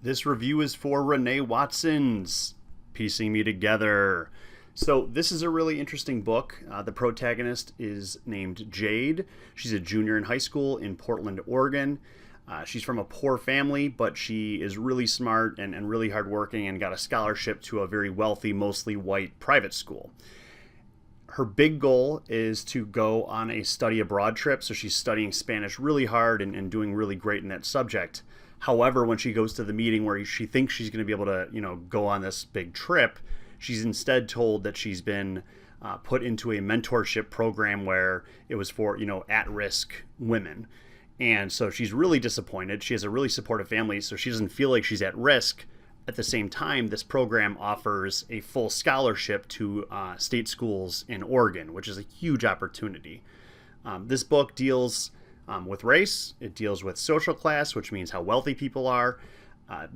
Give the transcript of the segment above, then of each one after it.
This review is for Renee Watson's Piecing Me Together. So, this is a really interesting book. The protagonist is named Jade. She's a junior in high school in Portland, Oregon. She's from a poor family, but she is really smart and really hardworking and got a scholarship to a very wealthy, mostly white private school. Her big goal is to go on a study abroad trip, so she's studying Spanish really hard and doing really great in that subject. However, when she goes to the meeting where she thinks she's going to be able to, go on this big trip, she's instead told that she's been put into a mentorship program where it was for, at-risk women. And so she's really disappointed. She has a really supportive family, so she doesn't feel like she's at risk. At the same time, this program offers a full scholarship to state schools in Oregon, which is a huge opportunity. This book deals with race. It deals with social class, which means how wealthy people are.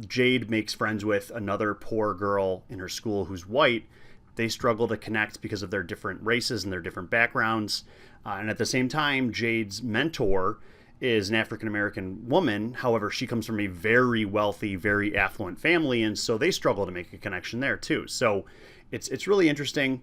Jade makes friends with another poor girl in her school who's white. They struggle to connect because of their different races and their different backgrounds. And at the same time, Jade's mentor is an African-American woman. However, she comes from a very wealthy, very affluent family, and so they struggle to make a connection there too. So it's really interesting.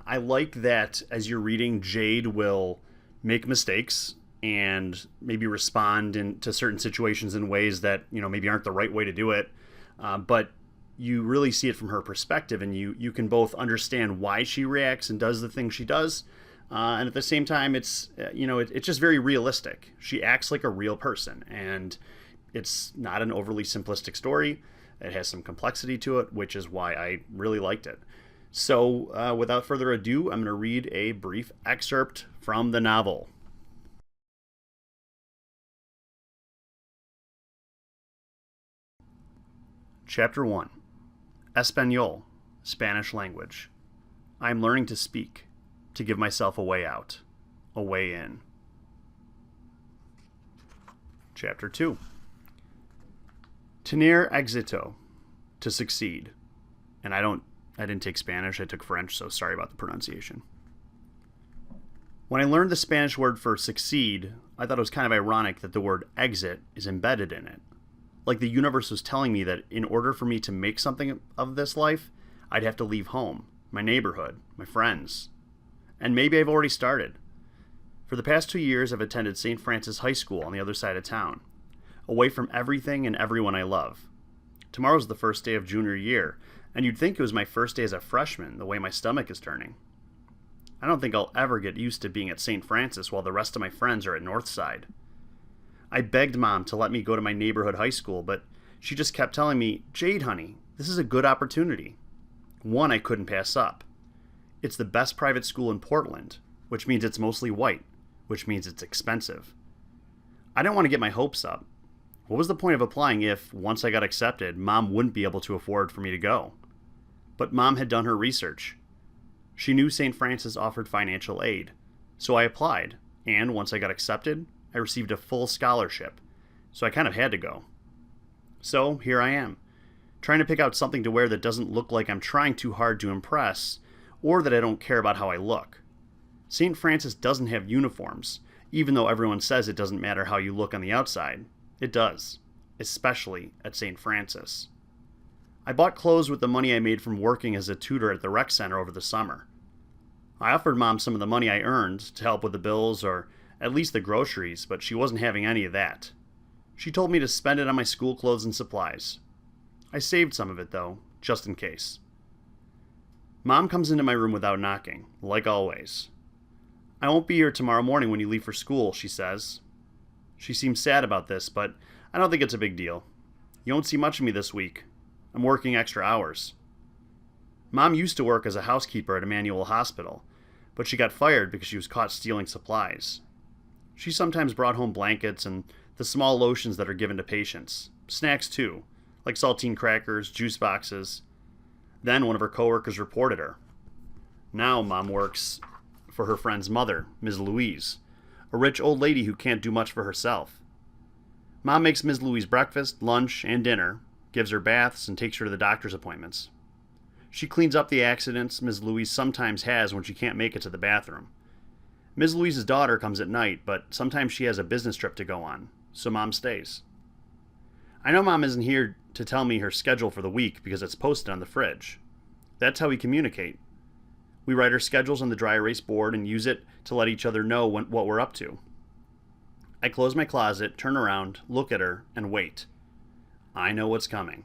I like that as you're reading, Jade will make mistakes and maybe respond to certain situations in ways that maybe aren't the right way to do it, but you really see it from her perspective, and you can both understand why she reacts and does the things she does. And at the same time, it's just very realistic. She acts like a real person, and it's not an overly simplistic story. It has some complexity to it, which is why I really liked it. So without further ado, I'm going to read a brief excerpt from the novel. Chapter 1. Espanol, Spanish language. I am learning to speak, to give myself a way out, a way in. Chapter 2. Tener éxito, to succeed. And I didn't take Spanish, I took French, so sorry about the pronunciation. When I learned the Spanish word for succeed, I thought it was kind of ironic that the word exit is embedded in it. Like the universe was telling me that in order for me to make something of this life, I'd have to leave home, my neighborhood, my friends. And maybe I've already started. For the past 2 years, I've attended St. Francis High School on the other side of town, away from everything and everyone I love. Tomorrow's the first day of junior year, and you'd think it was my first day as a freshman, the way my stomach is turning. I don't think I'll ever get used to being at St. Francis while the rest of my friends are at Northside. I begged Mom to let me go to my neighborhood high school, but she just kept telling me, "Jade, honey, this is a good opportunity. One I couldn't pass up. It's the best private school in Portland, which means it's mostly white, which means it's expensive." I didn't want to get my hopes up. What was the point of applying if, once I got accepted, Mom wouldn't be able to afford for me to go? But Mom had done her research. She knew St. Francis offered financial aid, so I applied, and once I got accepted, I received a full scholarship, so I kind of had to go. So here I am, trying to pick out something to wear that doesn't look like I'm trying too hard to impress, or that I don't care about how I look. St. Francis doesn't have uniforms, even though everyone says it doesn't matter how you look on the outside. It does, especially at St. Francis. I bought clothes with the money I made from working as a tutor at the rec center over the summer. I offered Mom some of the money I earned to help with the bills or at least the groceries, but she wasn't having any of that. She told me to spend it on my school clothes and supplies. I saved some of it, though, just in case. Mom comes into my room without knocking, like always. "I won't be here tomorrow morning when you leave for school," she says. She seems sad about this, but I don't think it's a big deal. "You won't see much of me this week. I'm working extra hours." Mom used to work as a housekeeper at Emmanuel Hospital, but she got fired because she was caught stealing supplies. She sometimes brought home blankets and the small lotions that are given to patients. Snacks too, like saltine crackers, juice boxes. Then one of her coworkers reported her. Now Mom works for her friend's mother, Ms. Louise, a rich old lady who can't do much for herself. Mom makes Ms. Louise breakfast, lunch, and dinner, gives her baths, and takes her to the doctor's appointments. She cleans up the accidents Ms. Louise sometimes has when she can't make it to the bathroom. Ms. Louise's daughter comes at night, but sometimes she has a business trip to go on, so Mom stays. I know Mom isn't here to tell me her schedule for the week because it's posted on the fridge. That's how we communicate. We write our schedules on the dry erase board and use it to let each other know what we're up to. I close my closet, turn around, look at her, and wait. I know what's coming.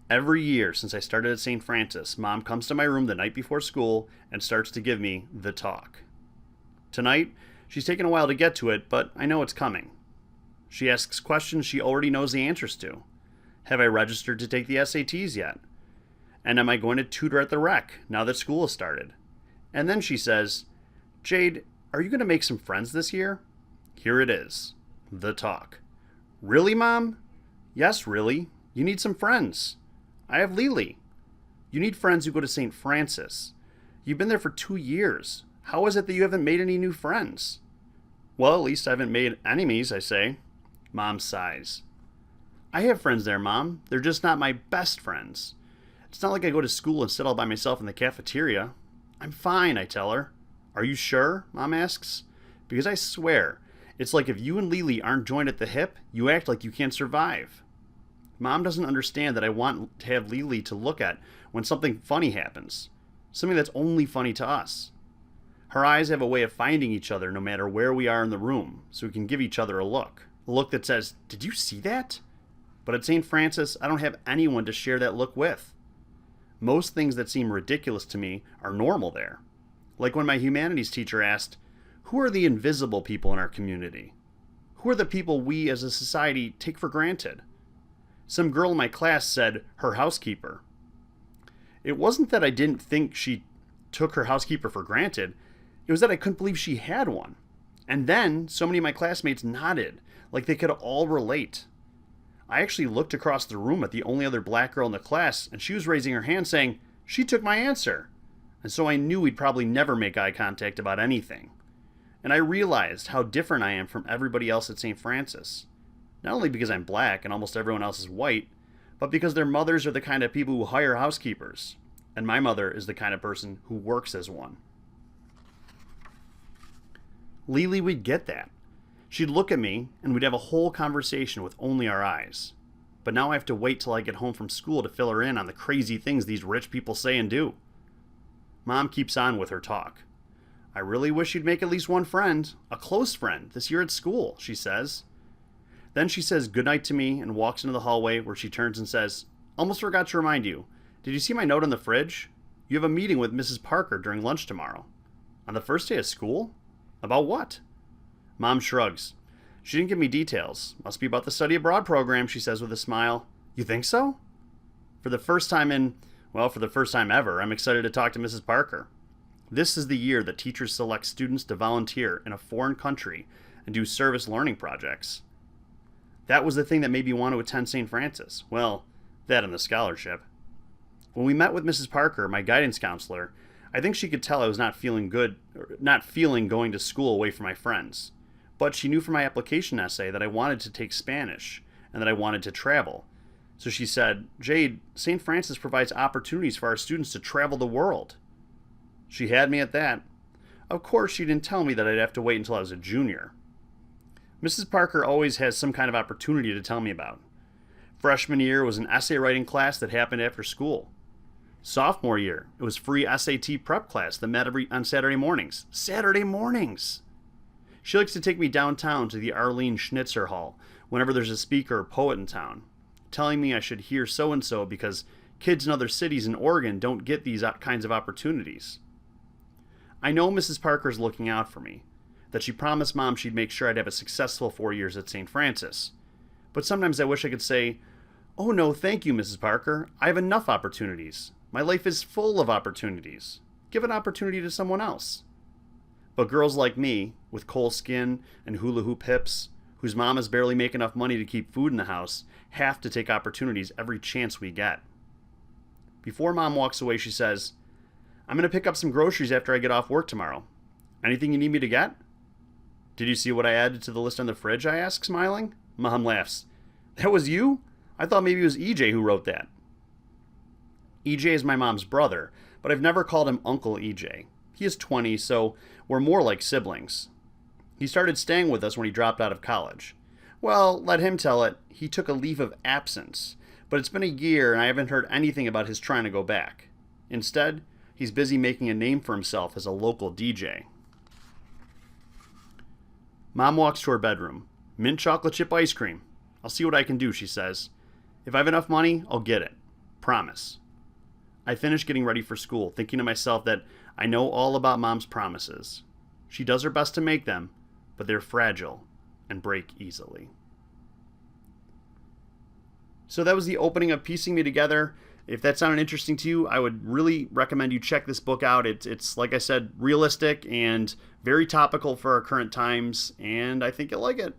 Every year since I started at St. Francis, Mom comes to my room the night before school and starts to give me the talk. Tonight, she's taken a while to get to it, but I know it's coming. She asks questions she already knows the answers to. Have I registered to take the SATs yet? And am I going to tutor at the rec now that school has started? And then she says, Jade, are you going to make some friends this year? Here it is. The talk. Really, Mom? Yes, really. You need some friends. I have Lily. You need friends who go to St. Francis. You've been there for 2 years. How is it that you haven't made any new friends? Well, at least I haven't made enemies, I say. Mom sighs. I have friends there, Mom. They're just not my best friends. It's not like I go to school and sit all by myself in the cafeteria. I'm fine, I tell her. Are you sure? Mom asks. Because I swear, it's like if you and Lily aren't joined at the hip, you act like you can't survive. Mom doesn't understand that I want to have Lily to look at when something funny happens. Something that's only funny to us. Her eyes have a way of finding each other no matter where we are in the room, so we can give each other a look. A look that says, did you see that? But at St. Francis, I don't have anyone to share that look with. Most things that seem ridiculous to me are normal there. Like when my humanities teacher asked, who are the invisible people in our community? Who are the people we as a society take for granted? Some girl in my class said her housekeeper. It wasn't that I didn't think she took her housekeeper for granted. It was that I couldn't believe she had one. And then so many of my classmates nodded, like they could all relate. I actually looked across the room at the only other black girl in the class, and she was raising her hand saying, she took my answer. And so I knew we'd probably never make eye contact about anything. And I realized how different I am from everybody else at St. Francis. Not only because I'm black and almost everyone else is white, but because their mothers are the kind of people who hire housekeepers. And my mother is the kind of person who works as one. Lily would get that. She'd look at me, and we'd have a whole conversation with only our eyes. But now I have to wait till I get home from school to fill her in on the crazy things these rich people say and do. Mom keeps on with her talk. I really wish you'd make at least one friend, a close friend, this year at school, she says. Then she says goodnight to me and walks into the hallway where she turns and says, almost forgot to remind you, did you see my note on the fridge? You have a meeting with Mrs. Parker during lunch tomorrow. On the first day of school? About what? Mom shrugs. She didn't give me details. Must be about the study abroad program, she says with a smile. You think so? For the first time ever, I'm excited to talk to Mrs. Parker. This is the year that teachers select students to volunteer in a foreign country and do service learning projects. That was the thing that made me want to attend St. Francis. Well, that and the scholarship. When we met with Mrs. Parker, my guidance counselor, I think she could tell I was not feeling going to school away from my friends. But she knew from my application essay that I wanted to take Spanish and that I wanted to travel. So she said, Jade, St. Francis provides opportunities for our students to travel the world. She had me at that. Of course, she didn't tell me that I'd have to wait until I was a junior. Mrs. Parker always has some kind of opportunity to tell me about. Freshman year was an essay writing class that happened after school. Sophomore year, it was free SAT prep class that met on Saturday mornings. Saturday mornings! She likes to take me downtown to the Arlene Schnitzer Hall whenever there's a speaker or poet in town, telling me I should hear so-and-so because kids in other cities in Oregon don't get these kinds of opportunities. I know Mrs. Parker's looking out for me, that she promised Mom she'd make sure I'd have a successful 4 years at St. Francis. But sometimes I wish I could say, oh no, thank you, Mrs. Parker. I have enough opportunities. My life is full of opportunities. Give an opportunity to someone else. But girls like me, with coal skin and hula hoop hips, whose mamas barely make enough money to keep food in the house, have to take opportunities every chance we get. Before Mom walks away, she says, I'm going to pick up some groceries after I get off work tomorrow. Anything you need me to get? Did you see what I added to the list on the fridge? I ask, smiling. Mom laughs. That was you? I thought maybe it was EJ who wrote that. EJ is my mom's brother, but I've never called him Uncle EJ. He is 20, so we're more like siblings. He started staying with us when he dropped out of college. Well, let him tell it, he took a leave of absence, But it's been a year and I haven't heard anything about his trying to go back. Instead, he's busy making a name for himself as a local DJ. Mom walks to her bedroom. Mint chocolate chip ice cream. I'll see what I can do, she says. If I have enough money, I'll get it. Promise. I finish getting ready for school, thinking to myself that I know all about Mom's promises. She does her best to make them, but they're fragile and break easily. So that was the opening of Piecing Me Together. If that sounded interesting to you, I would really recommend you check this book out. It's like I said, realistic and very topical for our current times, and I think you'll like it.